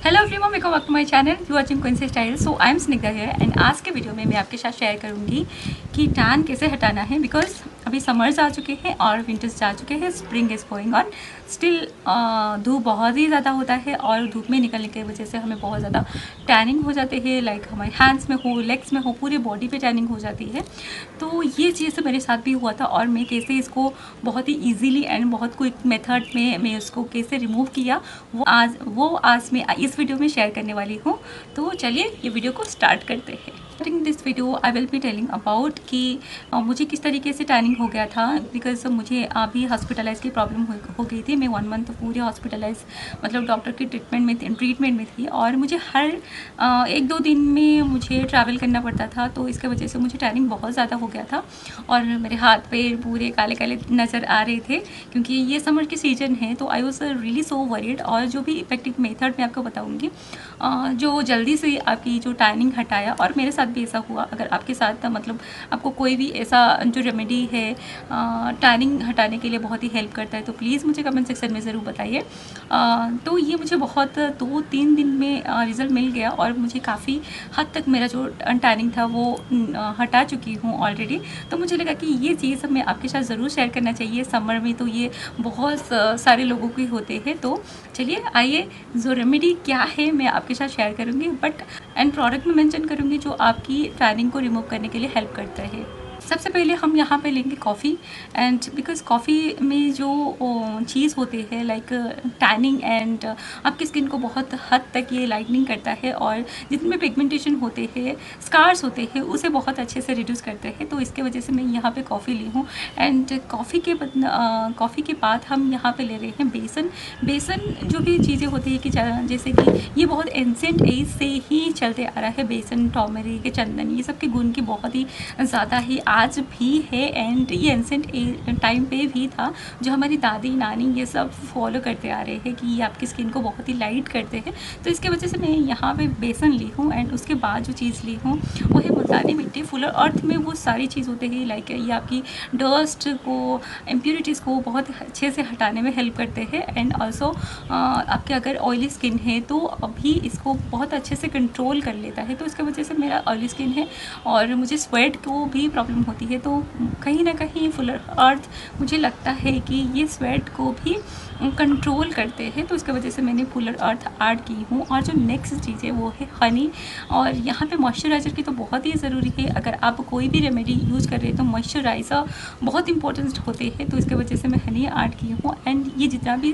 Hello everyone, welcome back to my channel you watching Quincy style. So I am Snigdha here and आज के video में मैं आपके साथ शेयर करूंगी कि टैन कैसे हटाना है। बिकॉज अभी समर्स आ चुके हैं और विंटर्स जा चुके हैं, spring is going on. Still धूप बहुत ही ज़्यादा होता है और धूप में निकलने की वजह से हमें बहुत ज़्यादा टैनिंग हो जाते हैं। लाइक हमारे हैंड्स में हो, लेग्स में हो, पूरे बॉडी पे टैनिंग हो जाती है। तो ये चीज़ मेरे साथ भी हुआ था और मैं कैसे इसको बहुत ही ईजीली एंड बहुत क्विक मेथड में मैं उसको कैसे रिमूव किया वो आज मैं इस वीडियो में शेयर करने वाली हूँ। तो चलिए ये वीडियो को स्टार्ट करते हैं। Starting this video I will be telling about कि मुझे किस तरीके से टैनिंग हो गया था। बिकॉज मुझे अभी हॉस्पिटलाइज की प्रॉब्लम हो गई थी। मैं 1 मंथ पूरे हॉस्पिटलाइज मतलब डॉक्टर की ट्रीटमेंट में थी और मुझे हर 1-2 दिन में मुझे ट्रैवल करना पड़ता था। तो इसके वजह से मुझे टैनिंग बहुत ज़्यादा हो गया था और मेरे हाथ पैर पूरे काले काले नज़र आ रहे थे क्योंकि ये समर की सीज़न है। तो I was really so worried. और जो भी इफेक्टिव मेथड मैं आपको बताऊंगी जो जल्दी से आपकी जो टैनिंग हटाया, और मेरे साथ भी ऐसा हुआ। अगर आपके साथ मतलब आपको कोई भी ऐसा जो रेमेडी है टैनिंग हटाने के लिए बहुत ही हेल्प करता है तो प्लीज़ मुझे कमेंट सेक्शन में ज़रूर बताइए। तो ये मुझे बहुत 2-3 दिन में रिज़ल्ट मिल गया और मुझे काफ़ी हद तक मेरा जो टैनिंग था वो हटा चुकी हूँ ऑलरेडी। तो मुझे लगा कि ये चीज़ मैं आपके साथ ज़रूर शेयर करना चाहिए। समर में तो ये बहुत सारे लोगों के होते हैं। तो चलिए आइए, जो रेमेडी क्या है मैं आपके साथ शेयर करूँगी, बट एंड प्रोडक्ट में मेंशन करूँगी जो आपकी टैनिंग को रिमूव करने के लिए हेल्प करता है। सबसे पहले हम यहाँ पे लेंगे कॉफ़ी। एंड बिकॉज कॉफ़ी में जो चीज़ होती है लाइक टैनिंग एंड आपकी स्किन को बहुत हद तक ये लाइटनिंग करता है और जितने भी पिगमेंटेशन होते हैं, स्कार्स होते हैं, उसे बहुत अच्छे से रिड्यूस करते हैं। तो इसके वजह से मैं यहाँ पे कॉफ़ी ली हूँ। एंड कॉफ़ी के बाद हम यहाँ पे ले रहे हैं बेसन जो भी चीज़ें होती है कि जैसे कि ये बहुत एंसेंट एज से ही चलते आ रहा है। बेसन, टर्मरिक, चंदन, ये सब के गुण की बहुत ही ज़्यादा ही आज भी है। एंड ये एंसेंट टाइम पे भी था जो हमारी दादी नानी ये सब फॉलो करते आ रहे हैं कि ये आपकी स्किन को बहुत ही लाइट करते हैं। तो इसके वजह से मैं यहाँ पे बेसन ली हूँ। एंड उसके बाद जो चीज़ ली हूँ वो है मुल्तानी मिट्टी। फुलर अर्थ में वो सारी चीज़ होते हैं लाइक ये आपकी डस्ट को, इम्प्योरिटीज़ को बहुत अच्छे से हटाने में हेल्प करते हैं। एंड ऑल्सो आपके अगर ऑयली स्किन है तो अभी इसको बहुत अच्छे से कंट्रोल कर लेता है। तो इसकी वजह से मेरा ऑयली स्किन है और मुझे स्वेट को भी प्रॉब्लम होती है। तो कहीं ना कहीं फुलर अर्थ मुझे लगता है कि ये स्वेट को भी कंट्रोल करते हैं। तो इसकी वजह से मैंने फुलर अर्थ ऐड की हूँ। और जो नेक्स्ट चीज़ है वो है हनी। और यहाँ पे मॉइस्चराइज़र की तो बहुत ही ज़रूरी है। अगर आप कोई भी रेमेडी यूज़ कर रहे हैं तो मॉइस्चराइज़र बहुत इंपॉर्टेंट होते हैं। तो इसके वजह से मैं हनी ऐड की हूँ। एंड ये जितना भी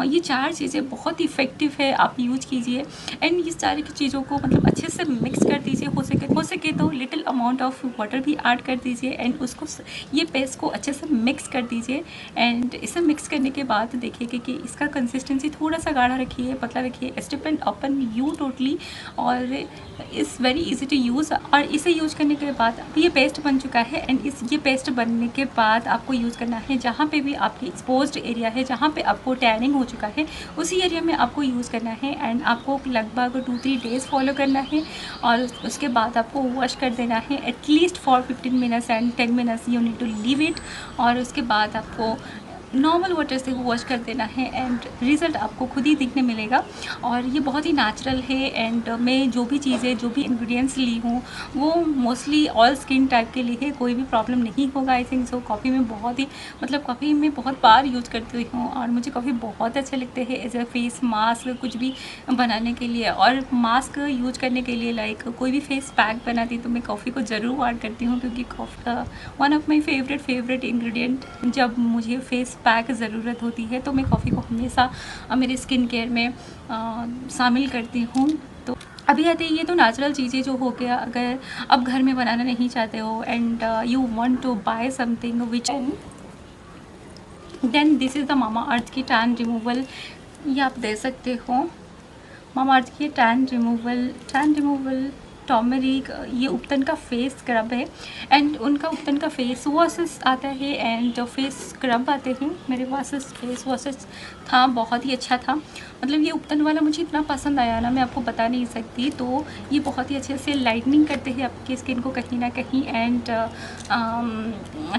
ये 4 चीज़ें बहुत इफ़ेक्टिव है, आप यूज़ कीजिए। एंड ये सारी चीज़ों को मतलब अच्छे से मिक्स कर दीजिए। हो सके तो लिटिल अमाउंट ऑफ वाटर भी ऐड कर दीजिए। एंड उसको ये पेस्ट को अच्छे से मिक्स कर दीजिए। एंड इसे मिक्स करने के बाद देखिए कि इसका कंसिस्टेंसी थोड़ा सा गाढ़ा रखिए, पतला रखिए। It's depend upon you totally और is very easy to use. और इसे यूज करने के बाद अब ये पेस्ट बन चुका है। एंड ये पेस्ट बनने के बाद आपको यूज़ करना है जहाँ पे भी आपकी एक्सपोज्ड एरिया है, जहाँ पे आपको टैनिंग हो चुका है उसी एरिया में आपको यूज़ करना है। एंड आपको लगभग 2-3 डेज़ फॉलो करना है और उसके बाद आपको वॉश कर देना है at least for 15 minutes and 10 minutes you need to leave it. और उसके बाद आपको नॉर्मल वाटर से वॉश कर देना है एंड रिज़ल्ट आपको खुद ही दिखने मिलेगा। और ये बहुत ही नेचुरल है। एंड मैं जो भी चीज़ें, जो भी इंग्रेडिएंट्स ली हूँ वो मोस्टली ऑल स्किन टाइप के लिए है, कोई भी प्रॉब्लम नहीं होगा आई थिंक सो। कॉफ़ी में बहुत ही मतलब कॉफ़ी में बहुत बार यूज़ करती हूँ और मुझे कॉफ़ी बहुत अच्छे लगते हैं एज अ फेस मास्क कुछ भी बनाने के लिए। और मास्क यूज करने के लिए लाइक कोई भी फेस पैक बनाती तो मैं कॉफ़ी को ज़रूर ऐड करती हूँ क्योंकि coffee one of my favourite ingredient. जब मुझे फेस पैक ज़रूरत होती है तो मैं कॉफ़ी को हमेशा मेरे स्किन केयर में शामिल करती हूँ। तो अभी आते ये तो नेचुरल चीज़ें जो हो गया। अगर आप घर में बनाना नहीं चाहते हो and you want to buy something which then this is the Mama अर्थ की टैन रिमूवल। ये आप दे सकते हो। मामा अर्थ की टैन रिमूवल टर्मरिक, ये उपटन का फेस स्क्रब है एंड उनका उपटन का फेस वॉशेस आता है एंड फेस स्क्रब आते हैं। मेरे पास फेस वॉशेस था, बहुत ही अच्छा था। मतलब ये उपटन वाला मुझे इतना पसंद आया ना, मैं आपको बता नहीं सकती। तो ये बहुत ही अच्छे से लाइटनिंग करते हैं आपकी स्किन को कहीं ना कहीं एंड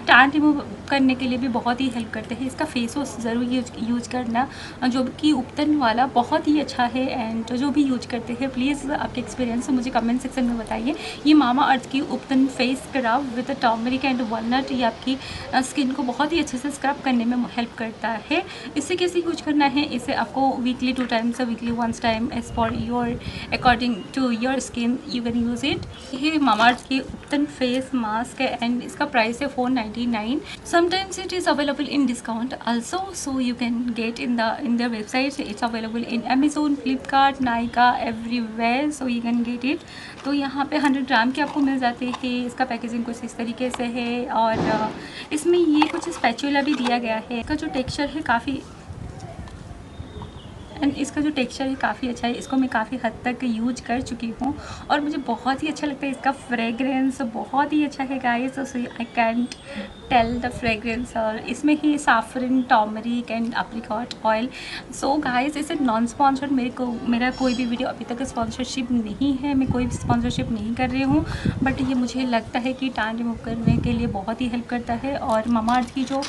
टैन रिमूव करने के लिए भी बहुत ही हेल्प करते हैं। इसका फेस वॉश ज़रूर यूज करना, जो कि उपटन वाला बहुत ही अच्छा है एंड जो भी यूज करते हैं प्लीज़ आपके एक्सपीरियंस मुझे कमेंट सेक्शन में बताइए। ये मामा अर्थ की ubtan face scrub with turmeric and walnut, ये आपकी स्किन को बहुत ही अच्छे से स्क्रब करने में हेल्प करता है। इसे कैसे यूज करना है, इसे आपको weekly 2 times weekly 1 time as for your according to your skin you can use it. ये मामा अर्थ की उपटन फेस मास्क है एंड इसका प्राइस है 499। Sometimes it is available in discount also, so you can get in their websites. It's available in Amazon, Flipkart, Nykaa, everywhere, so you can get it. तो यहाँ पे 100 ग्राम के आपको मिल जाते हैं। इसका पैकेजिंग कुछ इस तरीके से है और इसमें ये कुछ स्पैचुला भी दिया गया है। इसका जो टेक्सचर है काफ़ी काफ़ी अच्छा है। इसको मैं काफ़ी हद तक यूज कर चुकी हूँ और मुझे बहुत ही अच्छा लगता है। इसका फ्रेगरेंस बहुत ही अच्छा है guys, so I can't tell the fragrance. और इसमें ही saffron, turmeric and apricot oil. So guys इसे नॉन स्पॉन्सर्ड, मेरा कोई भी वीडियो अभी तक स्पॉन्सरशिप नहीं है, मैं कोई स्पॉन्सरशिप नहीं कर रही हूँ, बट ये मुझे लगता है कि टैन रिमूव करने के लिए बहुत ही हेल्प करता है। और मामा अर्थ की जो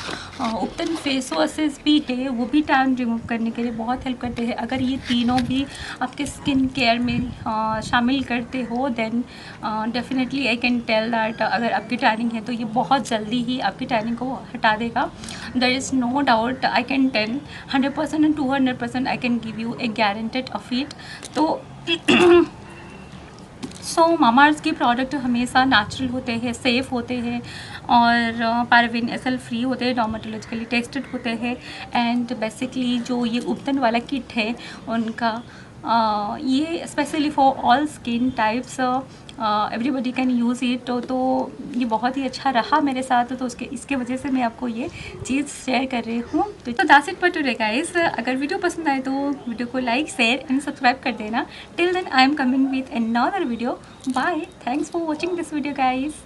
उपटन फेस वॉशेस भी है वो भी टैन रिमूव करने के लिए बहुत हेल्प करते हैं। अगर ये तीनों भी आपके स्किन केयर में शामिल करते हो then definitely I can tell that अगर आपकी टैनिंग है तो ये बहुत जल्दी ही आपकी टैनिंग को हटा देगा। There is no doubt, I can tell 100% and 200% I can give you a guaranteed of it. तो सो मामा अर्थ के प्रोडक्ट हमेशा नेचुरल होते हैं, सेफ़ होते हैं और पैराबेन एसएल फ्री होते हैं, डर्मेटोलॉजिकली टेस्टेड होते हैं एंड बेसिकली जो ये उपटन वाला किट है उनका ये specially for all skin types, everybody can use it. तो ये बहुत ही अच्छा रहा मेरे साथ, तो इसके वजह से मैं आपको ये चीज़ शेयर कर रही हूँ। तो that's it for today guys. अगर वीडियो पसंद आए तो वीडियो को लाइक, शेयर एंड सब्सक्राइब कर देना। Till then I am coming with another video. Bye, thanks for watching this video guys.